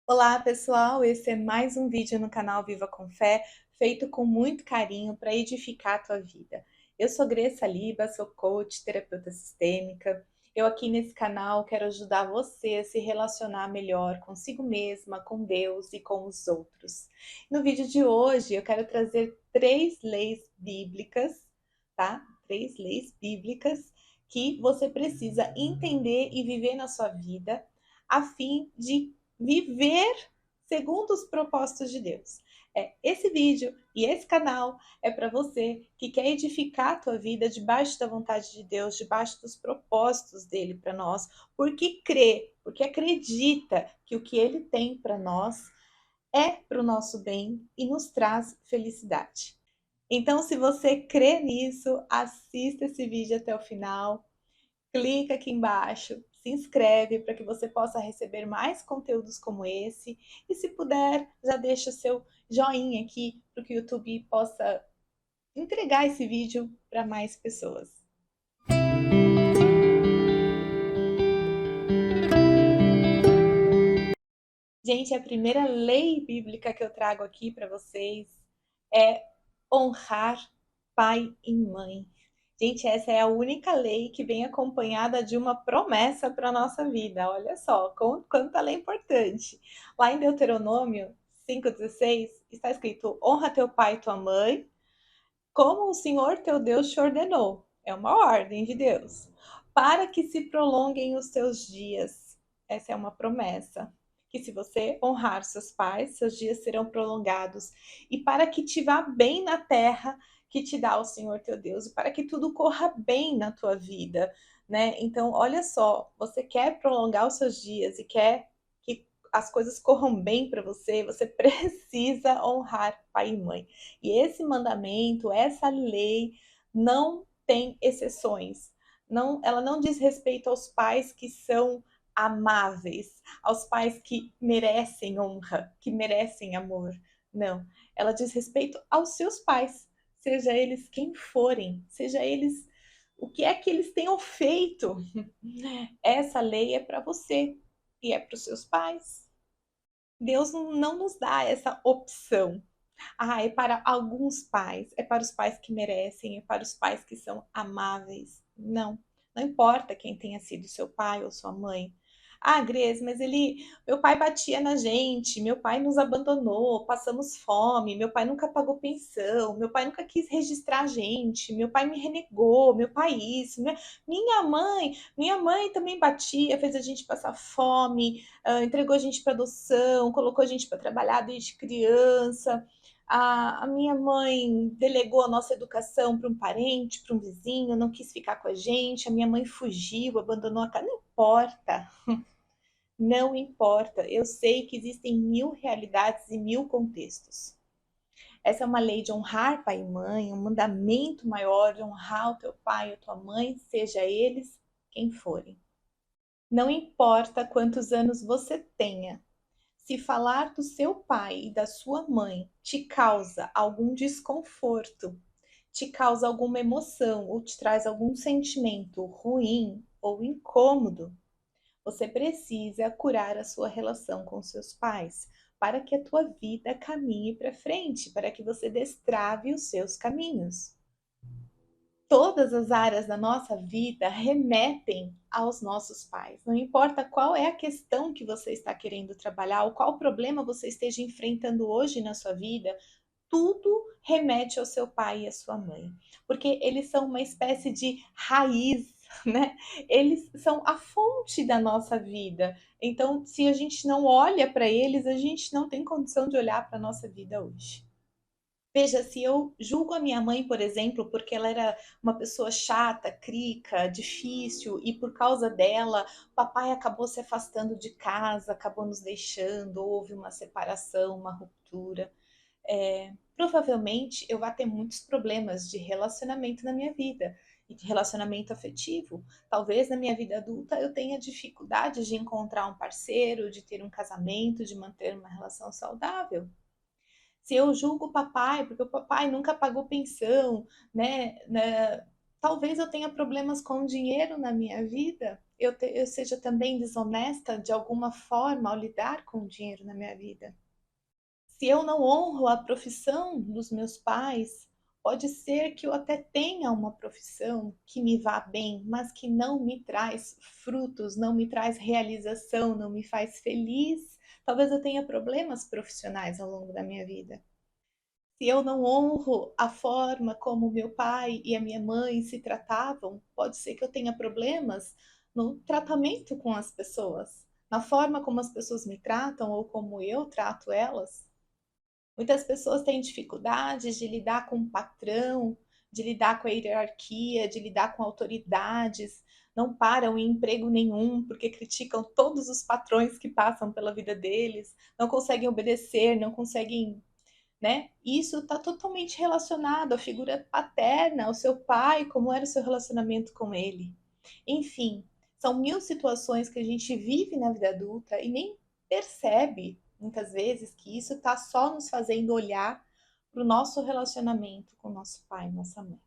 Olá, pessoal! Esse é mais um vídeo no canal Viva com Fé, feito com muito carinho para edificar a tua vida. Eu sou Grace Saliba, sou coach, terapeuta sistêmica. Eu aqui nesse canal quero ajudar você a se relacionar melhor consigo mesma, com Deus e com os outros. No vídeo de hoje eu quero trazer 3 leis bíblicas, tá? 3 leis bíblicas que você precisa entender e viver na sua vida a fim de viver segundo os propósitos de Deus. Esse vídeo e esse canal é para você que quer edificar a tua vida debaixo da vontade de Deus, debaixo dos propósitos dele para nós, porque crê, porque acredita que o que ele tem para nós é para o nosso bem e nos traz felicidade. Então, se você crê nisso, assista esse vídeo até o final. Clica aqui embaixo, se inscreve para que você possa receber mais conteúdos como esse. E se puder, já deixa o seu joinha aqui para que o YouTube possa entregar esse vídeo para mais pessoas. Gente, a primeira lei bíblica que eu trago aqui para vocês é honrar pai e mãe. Gente, essa é a única lei que vem acompanhada de uma promessa para a nossa vida. Olha só, quanto ela é importante. Lá em Deuteronômio 5,16 está escrito: honra teu pai e tua mãe, como o Senhor teu Deus te ordenou. É uma ordem de Deus. Para que se prolonguem os teus dias. Essa é uma promessa. Que se você honrar seus pais, seus dias serão prolongados. E para que te vá bem na terra que te dá o Senhor teu Deus. E para que tudo corra bem na tua vida. Né? Então, olha só, você quer prolongar os seus dias e quer que as coisas corram bem para você, você precisa honrar pai e mãe. E esse mandamento, essa lei, não tem exceções. Não, ela não diz respeito aos pais que são amáveis, aos pais que merecem honra, que merecem amor. Não, ela diz respeito aos seus pais, seja eles quem forem, seja eles o que é que eles tenham feito. Essa lei é para você e é para os seus pais. Deus não nos dá essa opção. Ah, é para alguns pais, é para os pais que merecem, é para os pais que são amáveis. Não, não importa quem tenha sido seu pai ou sua mãe. Ah, Grace, mas meu pai batia na gente, meu pai nos abandonou, passamos fome, meu pai nunca pagou pensão, meu pai nunca quis registrar a gente, meu pai me renegou, meu pai isso, minha mãe também batia, fez a gente passar fome, entregou a gente para adoção, colocou a gente para trabalhar desde criança. A minha mãe delegou a nossa educação para um parente, para um vizinho, não quis ficar com a gente, a minha mãe fugiu, abandonou a casa. Não importa, não importa. Eu sei que existem 1000 realidades e 1000 contextos. Essa é uma lei de honrar pai e mãe, um mandamento maior de honrar o teu pai e a tua mãe, seja eles quem forem. Não importa quantos anos você tenha, se falar do seu pai e da sua mãe te causa algum desconforto, te causa alguma emoção ou te traz algum sentimento ruim ou incômodo, você precisa curar a sua relação com seus pais para que a tua vida caminhe para frente, para que você destrave os seus caminhos. Todas as áreas da nossa vida remetem aos nossos pais. Não importa qual é a questão que você está querendo trabalhar ou qual problema você esteja enfrentando hoje na sua vida, tudo remete ao seu pai e à sua mãe, porque eles são uma espécie de raiz, né? Eles são a fonte da nossa vida. Então, se a gente não olha para eles, a gente não tem condição de olhar para a nossa vida hoje. Veja, se eu julgo a minha mãe, por exemplo, porque ela era uma pessoa chata, crica, difícil, e por causa dela, papai acabou se afastando de casa, acabou nos deixando, houve uma separação, uma ruptura. Provavelmente eu vou ter muitos problemas de relacionamento na minha vida e de relacionamento afetivo. Talvez na minha vida adulta eu tenha dificuldade de encontrar um parceiro, de ter um casamento, de manter uma relação saudável. Se eu julgo o papai, porque o papai nunca pagou pensão, né? Talvez eu tenha problemas com dinheiro na minha vida, eu seja também desonesta de alguma forma ao lidar com o dinheiro na minha vida. Se eu não honro a profissão dos meus pais, pode ser que eu até tenha uma profissão que me vá bem, mas que não me traz frutos, não me traz realização, não me faz feliz. Talvez eu tenha problemas profissionais ao longo da minha vida. Se eu não honro a forma como meu pai e a minha mãe se tratavam, pode ser que eu tenha problemas no tratamento com as pessoas, na forma como as pessoas me tratam ou como eu trato elas. Muitas pessoas têm dificuldades de lidar com o patrão, de lidar com a hierarquia, de lidar com autoridades, não param em emprego nenhum porque criticam todos os patrões que passam pela vida deles, não conseguem obedecer, não conseguem, né? Isso está totalmente relacionado à figura paterna, ao seu pai, como era o seu relacionamento com ele. Enfim, são mil situações que a gente vive na vida adulta e nem percebe, muitas vezes, que isso está só nos fazendo olhar para o nosso relacionamento com nosso pai, nossa mãe.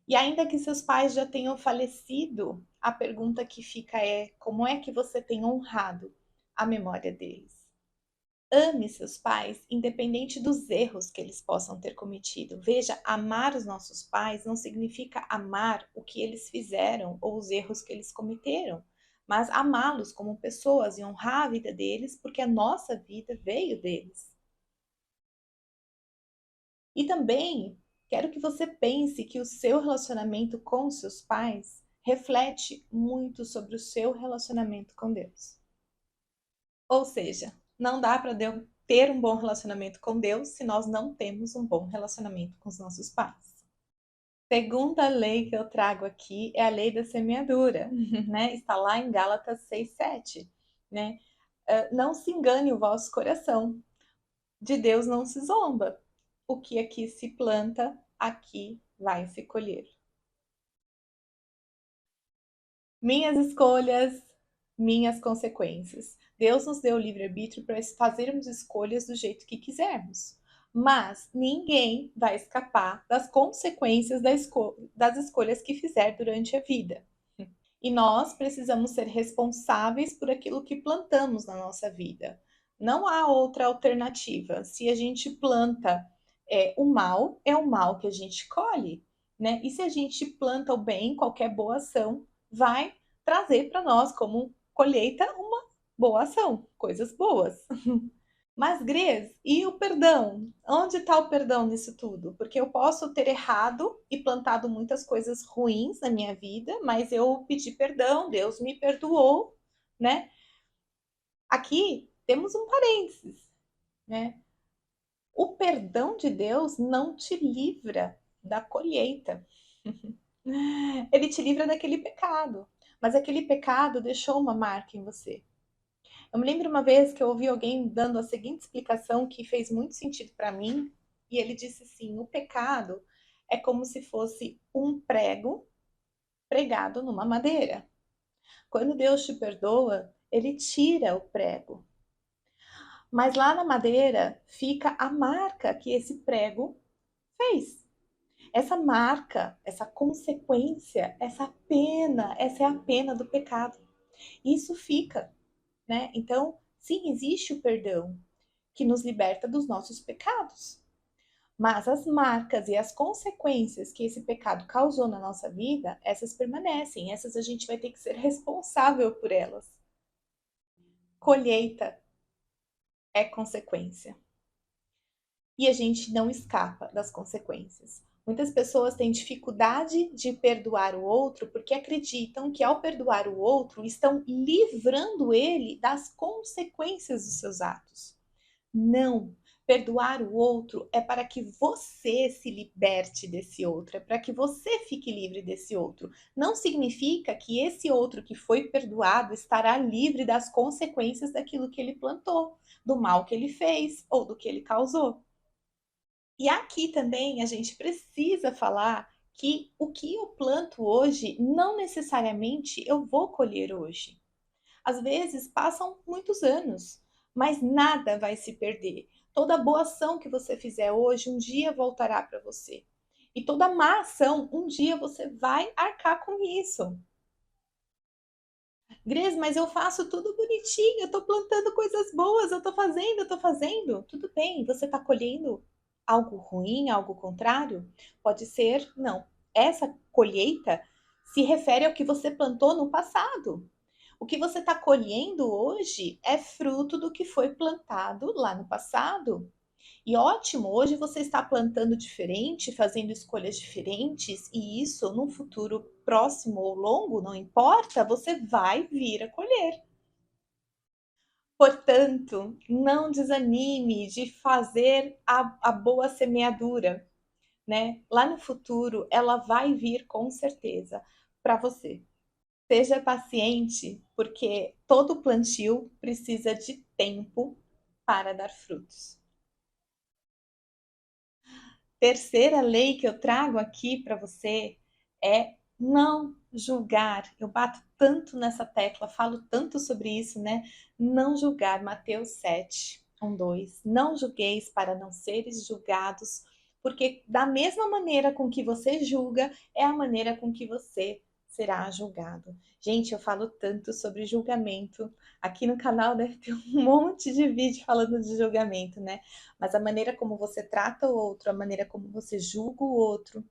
E ainda que seus pais já tenham falecido, a pergunta que fica é: como é que você tem honrado a memória deles? Ame seus pais, independente dos erros que eles possam ter cometido. Veja, amar os nossos pais não significa amar o que eles fizeram ou os erros que eles cometeram, mas amá-los como pessoas e honrar a vida deles, porque a nossa vida veio deles. E também quero que você pense que o seu relacionamento com os seus pais reflete muito sobre o seu relacionamento com Deus. Ou seja, não dá para ter um bom relacionamento com Deus se nós não temos um bom relacionamento com os nossos pais. Segunda lei que eu trago aqui é a lei da semeadura, né? Está lá em Gálatas 6:7, né? Não se engane o vosso coração, de Deus não se zomba. O que aqui se planta, aqui vai se colher. Minhas escolhas, minhas consequências. Deus nos deu o livre-arbítrio para fazermos escolhas do jeito que quisermos. Mas ninguém vai escapar das consequências das escolhas que fizer durante a vida. E nós precisamos ser responsáveis por aquilo que plantamos na nossa vida. Não há outra alternativa. Se a gente planta o mal, é o mal que a gente colhe, né? E se a gente planta o bem, qualquer boa ação vai trazer para nós como colheita uma boa ação, coisas boas. Mas, Gris, e o perdão? Onde está o perdão nisso tudo? Porque eu posso ter errado e plantado muitas coisas ruins na minha vida, mas eu pedi perdão, Deus me perdoou, né? Aqui temos um parênteses, né? O perdão de Deus não te livra da colheita. Ele te livra daquele pecado, mas aquele pecado deixou uma marca em você. Eu me lembro uma vez que eu ouvi alguém dando a seguinte explicação que fez muito sentido para mim, e ele disse assim: o pecado é como se fosse um prego pregado numa madeira. Quando Deus te perdoa, ele tira o prego. Mas lá na madeira fica a marca que esse prego fez. Essa marca, essa consequência, essa é a pena do pecado. Isso fica, né? Então, sim, existe o perdão que nos liberta dos nossos pecados. Mas as marcas e as consequências que esse pecado causou na nossa vida, essas permanecem, essas a gente vai ter que ser responsável por elas. Colheita é consequência. E a gente não escapa das consequências. Muitas pessoas têm dificuldade de perdoar o outro porque acreditam que ao perdoar o outro estão livrando ele das consequências dos seus atos. Não. Perdoar o outro é para que você se liberte desse outro, é para que você fique livre desse outro. Não significa que esse outro que foi perdoado estará livre das consequências daquilo que ele plantou, do mal que ele fez ou do que ele causou. E aqui também a gente precisa falar que o que eu planto hoje, não necessariamente eu vou colher hoje. Às vezes passam muitos anos, mas nada vai se perder. Toda boa ação que você fizer hoje, um dia voltará para você. E toda má ação, um dia você vai arcar com isso. Gris, mas eu faço tudo bonitinho, eu tô plantando coisas boas, eu tô fazendo. Tudo bem, você tá colhendo algo ruim, algo contrário? Pode ser, não. Essa colheita se refere ao que você plantou no passado. O que você está colhendo hoje é fruto do que foi plantado lá no passado. E ótimo, hoje você está plantando diferente, fazendo escolhas diferentes, e isso num futuro próximo ou longo, não importa, você vai vir a colher. Portanto, não desanime de fazer a boa semeadura, né? Lá no futuro, ela vai vir com certeza para você. Seja paciente, porque todo plantio precisa de tempo para dar frutos. Terceira lei que eu trago aqui para você é não julgar. Eu bato tanto nessa tecla, falo tanto sobre isso, né? Não julgar. Mateus 7, 1, 2. Não julgueis para não seres julgados, porque da mesma maneira com que você julga, é a maneira com que você será julgado. Gente, eu falo tanto sobre julgamento. Aqui no canal deve ter um monte de vídeo falando de julgamento, né? Mas a maneira como você trata o outro, a maneira como você julga o outro,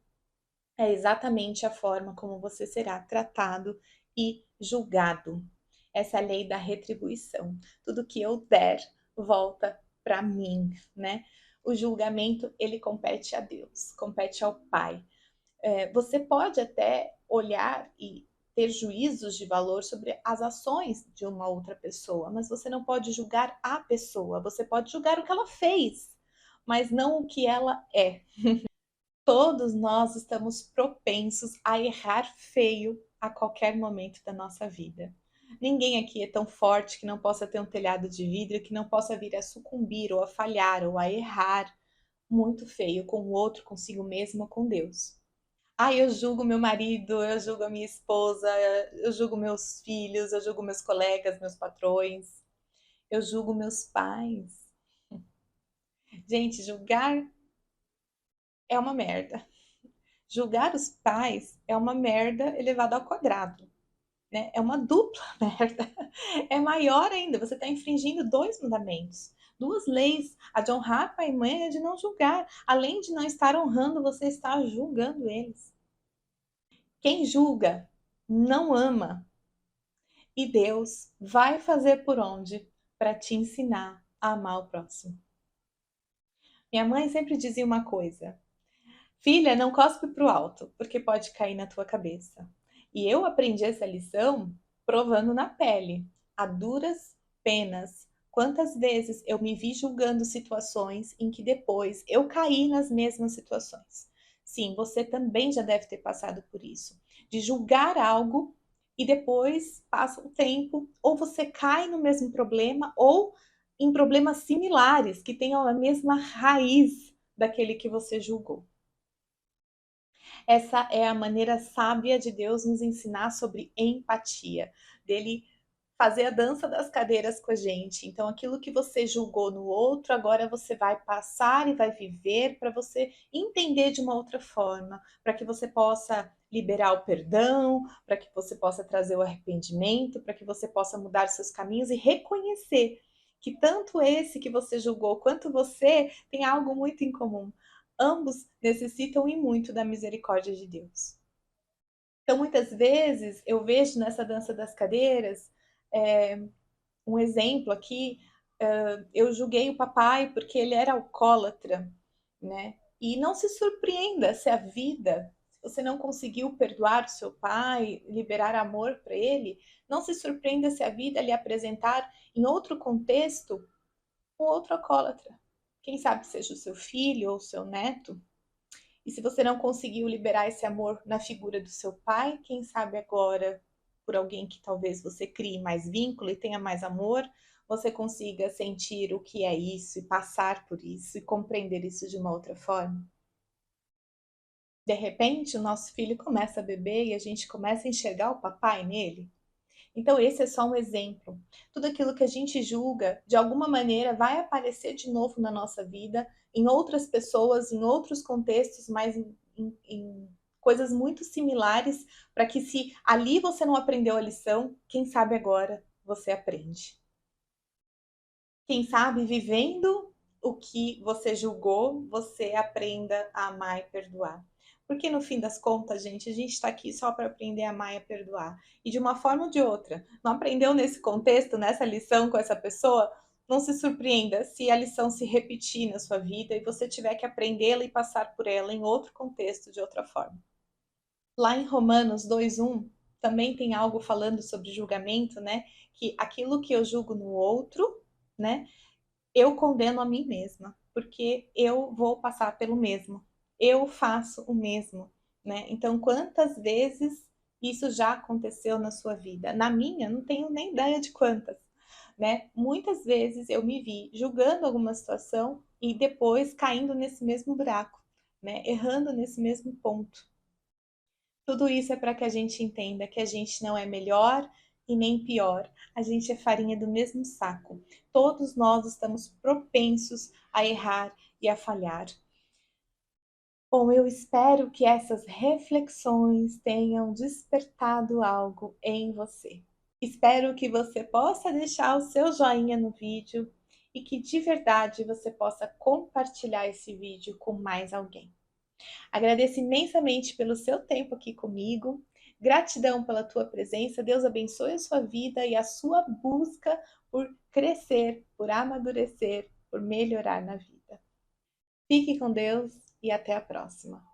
é exatamente a forma como você será tratado e julgado. Essa é a lei da retribuição. Tudo que eu der volta para mim, né? O julgamento, ele compete a Deus, compete ao Pai. Você pode até olhar e ter juízos de valor sobre as ações de uma outra pessoa, mas você não pode julgar a pessoa, você pode julgar o que ela fez, mas não o que ela é. Todos nós estamos propensos a errar feio a qualquer momento da nossa vida. Ninguém aqui é tão forte que não possa ter um telhado de vidro, que não possa vir a sucumbir ou a falhar ou a errar muito feio com o outro, consigo mesmo ou com Deus. Ah, eu julgo meu marido, eu julgo a minha esposa, eu julgo meus filhos, eu julgo meus colegas, meus patrões, eu julgo meus pais. Gente, julgar é uma merda. Julgar os pais é uma merda elevada ao quadrado, né? É uma dupla merda. É maior ainda, você está infringindo dois mandamentos, duas leis, a de honrar pai e mãe e a de não julgar. Além de não estar honrando, você está julgando eles. Quem julga não ama. E Deus vai fazer por onde para te ensinar a amar o próximo. Minha mãe sempre dizia uma coisa: filha, não cospe para o alto, porque pode cair na tua cabeça. E eu aprendi essa lição provando na pele, a duras penas. Quantas vezes eu me vi julgando situações em que depois eu caí nas mesmas situações. Sim, você também já deve ter passado por isso, de julgar algo e depois passa um tempo, ou você cai no mesmo problema, ou em problemas similares, que tenham a mesma raiz daquele que você julgou. Essa é a maneira sábia de Deus nos ensinar sobre empatia, dele fazer a dança das cadeiras com a gente. Então, aquilo que você julgou no outro, agora você vai passar e vai viver para você entender de uma outra forma, para que você possa liberar o perdão, para que você possa trazer o arrependimento, para que você possa mudar seus caminhos e reconhecer que tanto esse que você julgou quanto você tem algo muito em comum. Ambos necessitam e muito da misericórdia de Deus. Então, muitas vezes, eu vejo nessa dança das cadeiras, é, um exemplo aqui, eu julguei o papai porque ele era alcoólatra, né? E não se surpreenda se a vida, se você não conseguiu perdoar o seu pai, liberar amor para ele, não se surpreenda se a vida lhe apresentar em outro contexto um outro alcoólatra. Quem sabe seja o seu filho ou o seu neto. E se você não conseguiu liberar esse amor na figura do seu pai, quem sabe agora, por alguém que talvez você crie mais vínculo e tenha mais amor, você consiga sentir o que é isso e passar por isso e compreender isso de uma outra forma. De repente, o nosso filho começa a beber e a gente começa a enxergar o papai nele. Então, esse é só um exemplo. Tudo aquilo que a gente julga, de alguma maneira, vai aparecer de novo na nossa vida, em outras pessoas, em outros contextos, mas em coisas muito similares, para que se ali você não aprendeu a lição, quem sabe agora você aprende. Quem sabe vivendo o que você julgou, você aprenda a amar e perdoar. Porque no fim das contas, gente, a gente está aqui só para aprender a amar e a perdoar. E de uma forma ou de outra, não aprendeu nesse contexto, nessa lição com essa pessoa, não se surpreenda se a lição se repetir na sua vida e você tiver que aprendê-la e passar por ela em outro contexto, de outra forma. Lá em Romanos 2:1, também tem algo falando sobre julgamento, né? Que aquilo que eu julgo no outro, né? Eu condeno a mim mesma, porque eu vou passar pelo mesmo. Eu faço o mesmo, né? Então, quantas vezes isso já aconteceu na sua vida? Na minha, não tenho nem ideia de quantas, né? Muitas vezes eu me vi julgando alguma situação e depois caindo nesse mesmo buraco, né? Errando nesse mesmo ponto. Tudo isso é para que a gente entenda que a gente não é melhor e nem pior. A gente é farinha do mesmo saco. Todos nós estamos propensos a errar e a falhar. Bom, eu espero que essas reflexões tenham despertado algo em você. Espero que você possa deixar o seu joinha no vídeo e que de verdade você possa compartilhar esse vídeo com mais alguém. Agradeço imensamente pelo seu tempo aqui comigo. Gratidão pela tua presença. Deus abençoe a sua vida e a sua busca por crescer, por amadurecer, por melhorar na vida. Fique com Deus e até a próxima.